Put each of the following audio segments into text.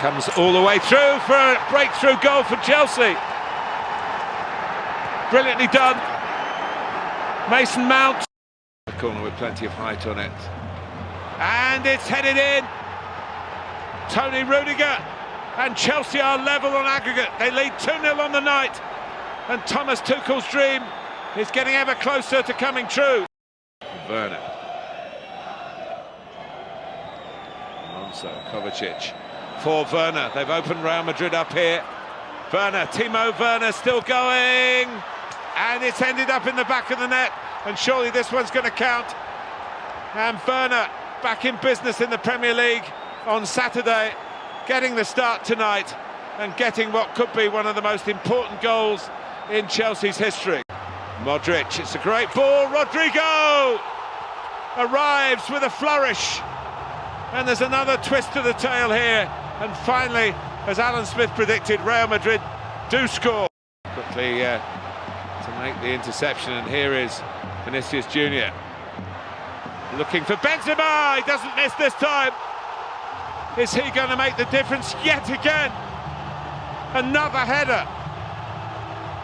Comes all the way through for a breakthrough goal for Chelsea. Brilliantly done. Mason Mount. A corner with plenty of height on it. And it's headed in. Tony Rüdiger. And Chelsea are level on aggregate. They lead 2-0 on the night. And Thomas Tuchel's dream is getting ever closer to coming true. Werner. Alonso, Kovacic. For Werner. They've opened Real Madrid up here. Werner, Timo Werner still going. And it's ended up in the back of the net. And surely this one's going to count. And Werner back in business in the Premier League on Saturday, getting the start tonight and getting what could be one of the most important goals in Chelsea's history. Modric, it's a great ball. Rodrygo arrives with a flourish. And there's another twist to the tail here. And finally, as Alan Smith predicted, Real Madrid do score. Quickly to make the interception, and here is Vinicius Jr. looking for Benzema. He doesn't miss this time. Is he going to make the difference yet again? Another header.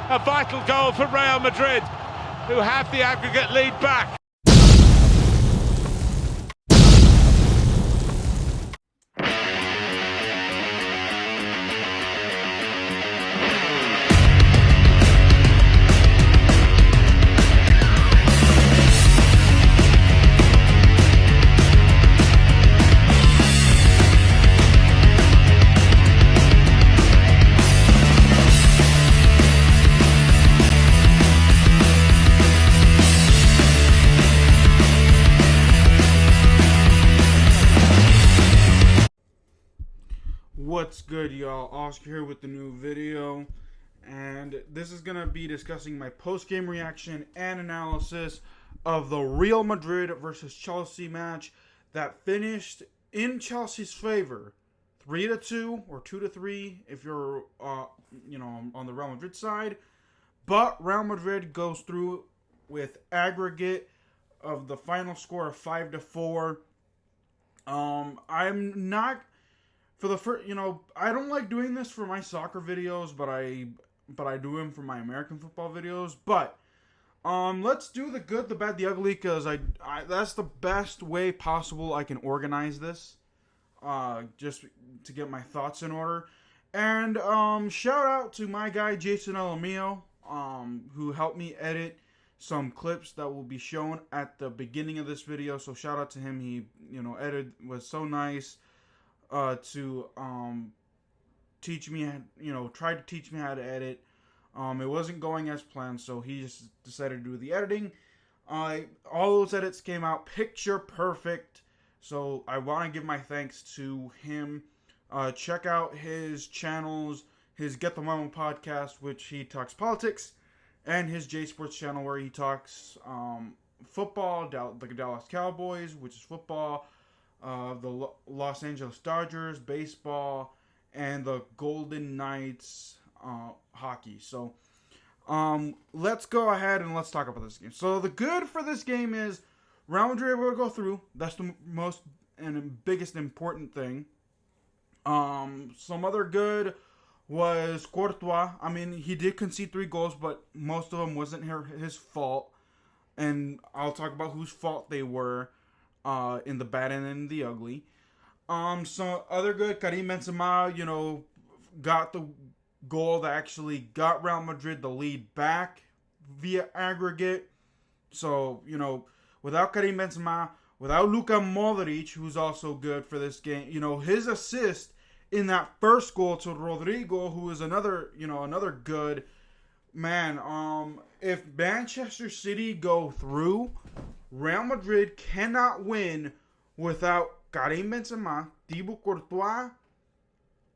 A vital goal for Real Madrid, who have the aggregate lead back. What's good, y'all? Oscar here with the new video, and this is gonna be discussing my post-game reaction and analysis of the Real Madrid versus Chelsea match that finished in Chelsea's favor, 3-2 or 2-3 if you're on the Real Madrid side. But Real Madrid goes through with aggregate of the final score of 5-4. I'm not. For the first, I don't like doing this for my soccer videos, but I do them for my American football videos. But let's do the good, the bad, the ugly, because I that's the best way possible I can organize this, just to get my thoughts in order. And shout out to my guy Jason Elamio, who helped me edit some clips that will be shown at the beginning of this video. So shout out to him. He edited was so nice. To teach me, try to teach me how to edit. It wasn't going as planned, so he just decided to do the editing. All those edits came out picture perfect, so I want to give my thanks to him. Check out his channels, his Get the Memo podcast, which he talks politics, and his J Sports channel, where he talks football, the Dallas Cowboys, which is football, the Los Angeles Dodgers, baseball, and the Golden Knights, hockey. So, let's go ahead and let's talk about this game. So, the good for this game is Real Madrid will go through. That's the most and biggest important thing. Some other good was Courtois. I mean, he did concede 3 goals, but most of them wasn't his fault. And I'll talk about whose fault they were. In the bad and in the ugly. So other good, Karim Benzema, got the goal that actually got Real Madrid the lead back via aggregate. So, without Karim Benzema, without Luka Modric, who's also good for this game, his assist in that first goal to Rodrygo, who is another good man. If Manchester City go through, Real Madrid cannot win without Karim Benzema, Thibaut Courtois,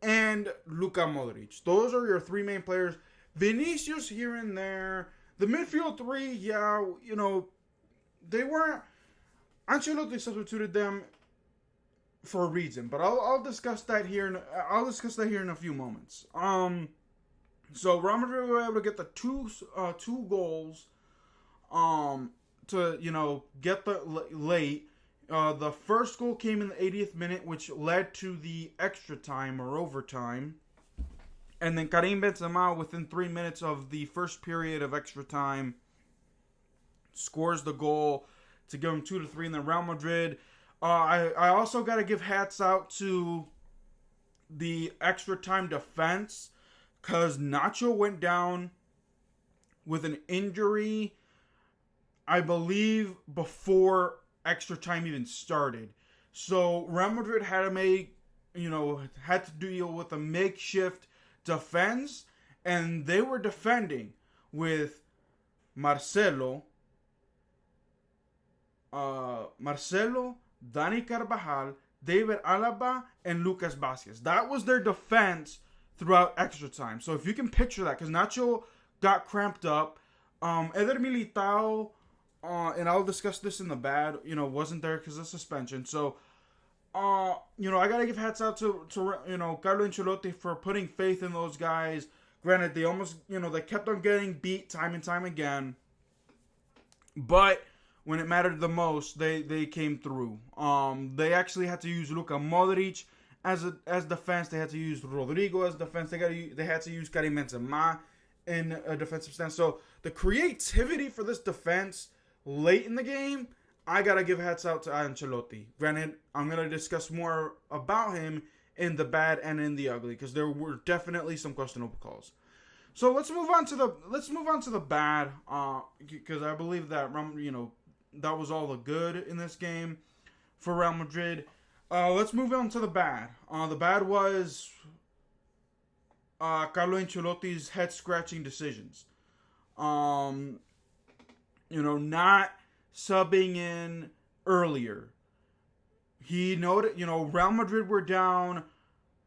and Luka Modric. Those are your 3 main players. Vinicius here and there. The midfield 3, they weren't. Ancelotti substituted them for a reason, but I'll discuss that here. I'll discuss that here in a few moments. So Real Madrid were able to get the two goals. To get the late The first goal came in the 80th minute, which led to the extra time or overtime. And then Karim Benzema, within 3 minutes of the first period of extra time, scores the goal to give them 2-3. And then Real Madrid. I also got to give hats out to the extra time defense, because Nacho went down with an injury, I believe, before extra time even started. So Real Madrid had to deal with a makeshift defense, and they were defending with Marcelo, Dani Carvajal, David Alaba, and Lucas Vázquez. That was their defense throughout extra time. So if you can picture that, because Nacho got cramped up, Eder Militao, and I'll discuss this in the bad, wasn't there because of suspension. So, I gotta give hats out to Carlo Ancelotti for putting faith in those guys. Granted, they almost, they kept on getting beat time and time again, but when it mattered the most, they came through. They actually had to use Luka Modric as defense. They had to use Rodrygo as defense. They had to use Karim Benzema in a defensive stance. So the creativity for this defense late in the game, I gotta give hats out to Ancelotti. Granted, I'm gonna discuss more about him in the bad and in the ugly, because there were definitely some questionable calls. So let's move on to the bad, because I believe that that was all the good in this game for Real Madrid. Let's move on to the bad. The bad was Carlo Ancelotti's head-scratching decisions. Not subbing in earlier. He noted, Real Madrid were down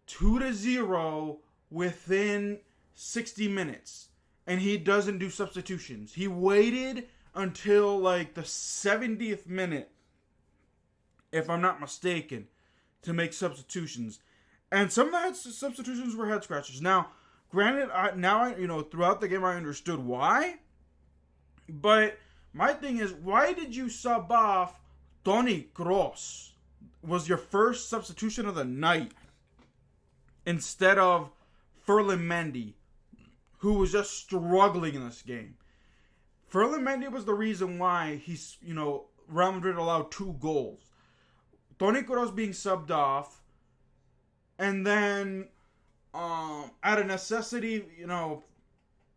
2-0 within 60 minutes. And he doesn't do substitutions. He waited until like the 70th minute, if I'm not mistaken, to make substitutions. And some of the substitutions were head scratchers. Now, granted, throughout the game I understood why. But my thing is, why did you sub off Toni Kroos? Was your first substitution of the night instead of Ferland Mendy, who was just struggling in this game. Ferland Mendy was the reason why Real Madrid allowed 2 goals. Toni Kroos being subbed off, and then out of necessity,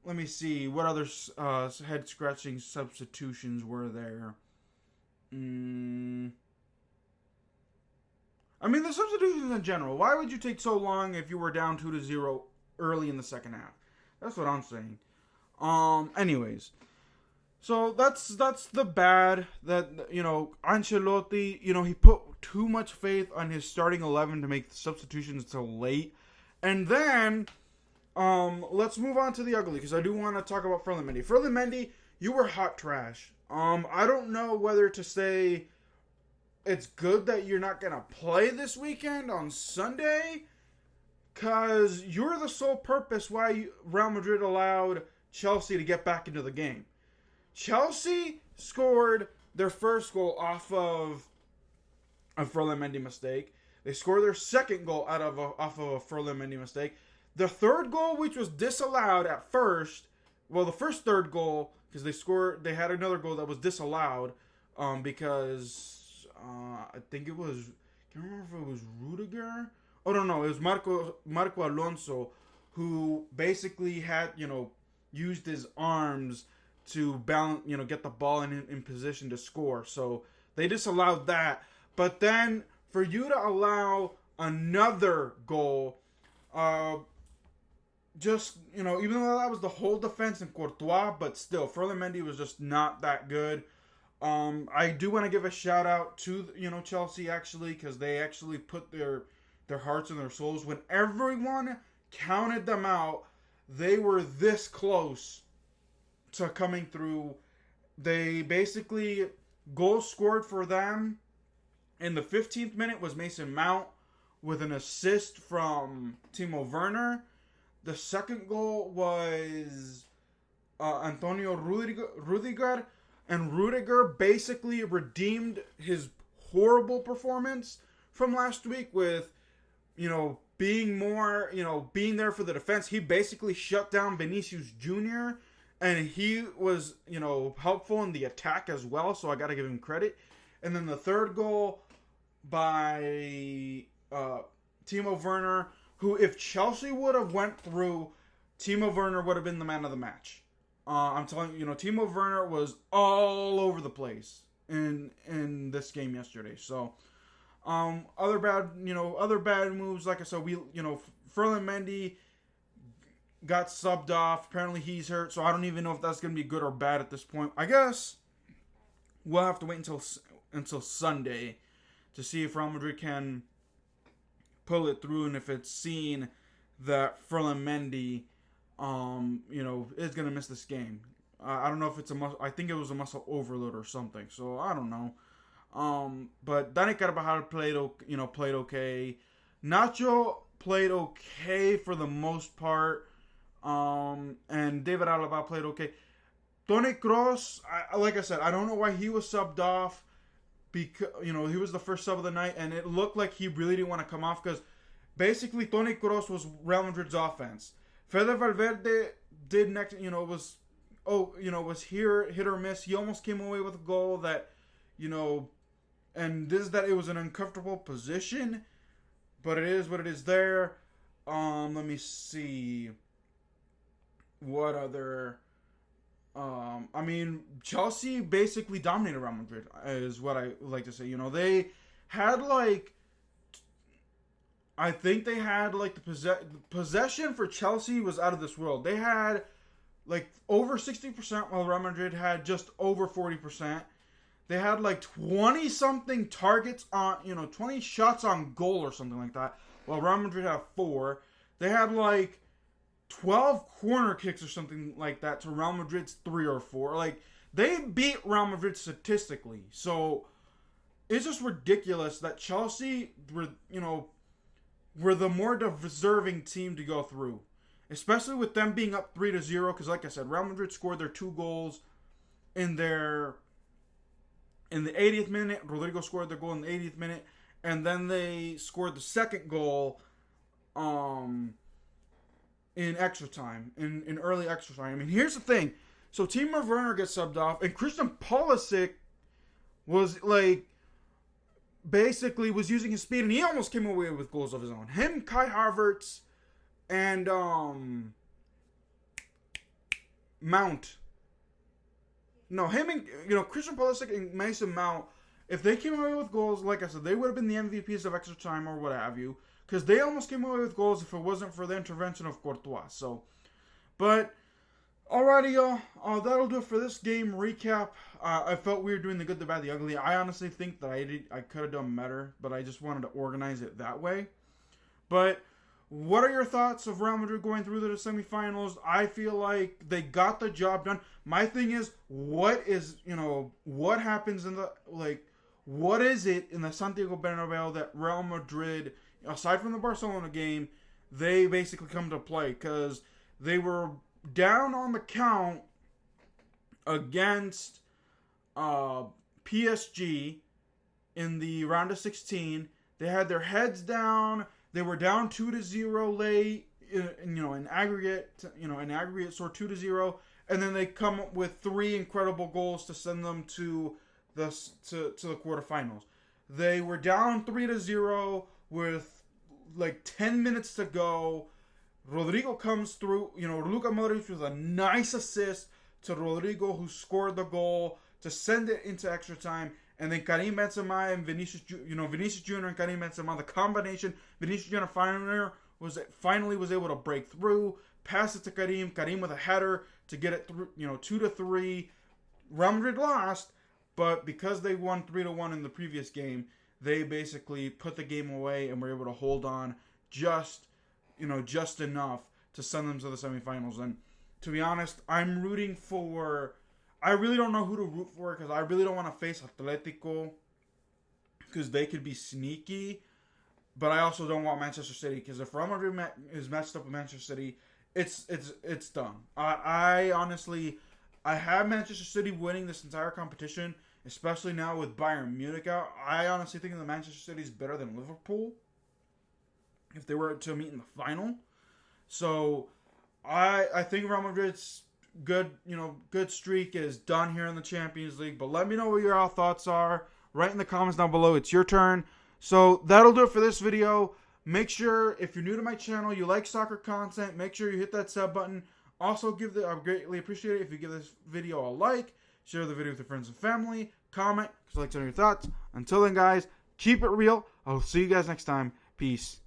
let me see what other head scratching substitutions were there. The substitutions in general. Why would you take so long if you were down 2-0 early in the second half? That's what I'm saying. Anyways, so that's the bad that Ancelotti. He put too much faith on his starting 11 to make the substitutions until late, and then let's move on to the ugly, because I do want to talk about Ferland Mendy. Ferland Mendy, you were hot trash. I don't know whether to say it's good that you're not gonna play this weekend on Sunday, because you're the sole purpose why Real Madrid allowed Chelsea to get back into the game. Chelsea scored their first goal off of a Ferland Mendy mistake. They scored their second goal off of a Ferland Mendy mistake. The third goal, which was disallowed at first, the first third goal, because they had another goal that was disallowed, because I think it was, I can't remember if it was Rüdiger. Oh no, it was Marco Alonso, who basically had used his arms to balance, get the ball in position to score. So they disallowed that. But then for you to allow another goal, even though that was the whole defense in Courtois, but still, Ferland Mendy was just not that good. I do want to give a shout out to Chelsea, actually, because they actually put their hearts and their souls. When everyone counted them out, they were this close to coming through. They basically, goals scored for them in the 15th minute was Mason Mount with an assist from Timo Werner. The second goal was Antonio Rüdiger, and Rüdiger basically redeemed his horrible performance from last week with, being more, being there for the defense. He basically shut down Vinicius Jr., and he was, helpful in the attack as well, so I got to give him credit. And then the third goal by Timo Werner, who, if Chelsea would have went through, Timo Werner would have been the man of the match. I'm telling you, Timo Werner was all over the place in this game yesterday. So, other bad moves, like I said, Ferland Mendy got subbed off. Apparently he's hurt, so I don't even know if that's going to be good or bad at this point. I guess we'll have to wait until Sunday to see if Real Madrid can pull it through, and if it's seen that Ferland Mendy, is going to miss this game. I don't know if it's I think it was a muscle overload or something, so I don't know. But Dani Carvajal played okay. Nacho played okay for the most part. And David Alaba played okay. Toni Kroos, like I said, I don't know why he was subbed off, because, he was the first sub of the night, and it looked like he really didn't want to come off, because basically Toni Kroos was Real Madrid's offense. Fede Valverde was here, hit or miss. He almost came away with a goal that, and this is that it was an uncomfortable position, but it is what it is there. Let me see. What other... Chelsea basically dominated Real Madrid, is what I like to say. They had, I think they had, the possession for Chelsea was out of this world. They had, over 60%, while Real Madrid had just over 40%. They had, 20-something targets on, 20 shots on goal or something like that, while Real Madrid had 4. They had, 12 corner kicks or something like that to Real Madrid's 3 or 4. They beat Real Madrid statistically. So, it's just ridiculous that Chelsea were the more deserving team to go through. Especially with them being up 3-0. Because, like I said, Real Madrid scored their 2 goals in the 80th minute. Rodrygo scored their goal in the 80th minute. And then they scored the second goal in extra time, in early extra time. Here's the thing. So Timo Werner gets subbed off, and Christian Pulisic was basically was using his speed, and he almost came away with goals of his own. Him, Kai Havertz, and Mount. No, him and Christian Pulisic and Mason Mount, if they came away with goals, like I said, they would have been the MVPs of extra time or what have you. Because they almost came away with goals if it wasn't for the intervention of Courtois. So, but, alrighty, y'all. That'll do it for this game recap. I felt weird doing the good, the bad, the ugly. I honestly think that I could have done better, but I just wanted to organize it that way. But, what are your thoughts of Real Madrid going through to the semifinals? I feel like they got the job done. My thing is, what happens in the, what is it in the Santiago Bernabeu that Real Madrid, aside from the Barcelona game, they basically come to play? Because they were down on the count against PSG in the round of 16. They had their heads down. They were down 2-0 late, in aggregate, score 2-0, and then they come up with 3 incredible goals to send them to the quarterfinals. They were down 3-0 with 10 minutes to go. Rodrygo comes through, Luka Modrić with a nice assist to Rodrygo, who scored the goal to send it into extra time. And then Karim Benzema and Vinicius Jr. and Karim Benzema, the combination. Vinicius Jr. finally was able to break through, pass it to Karim with a header to get it through, 2-3. Real Madrid lost, but because they won 3-1 in the previous game, they basically put the game away and were able to hold on just enough to send them to the semifinals. And to be honest, I'm rooting for... I really don't know who to root for, because I really don't want to face Atletico, because they could be sneaky. But I also don't want Manchester City, because if Real Madrid is matched up with Manchester City, it's done. I honestly, I have Manchester City winning this entire competition, especially now with Bayern Munich out. I honestly think that Manchester City is better than Liverpool if they were to meet in the final. So I think Real Madrid's good streak is done here in the Champions League. But let me know what your thoughts are. Write in the comments down below. It's your turn. So that'll do it for this video. Make sure, if you're new to my channel, you like soccer content, make sure you hit that sub button. Also, I greatly appreciate it if you give this video a like, share the video with your friends and family, comment, because I like to know your thoughts. Until then, guys, keep it real. I'll see you guys next time. Peace.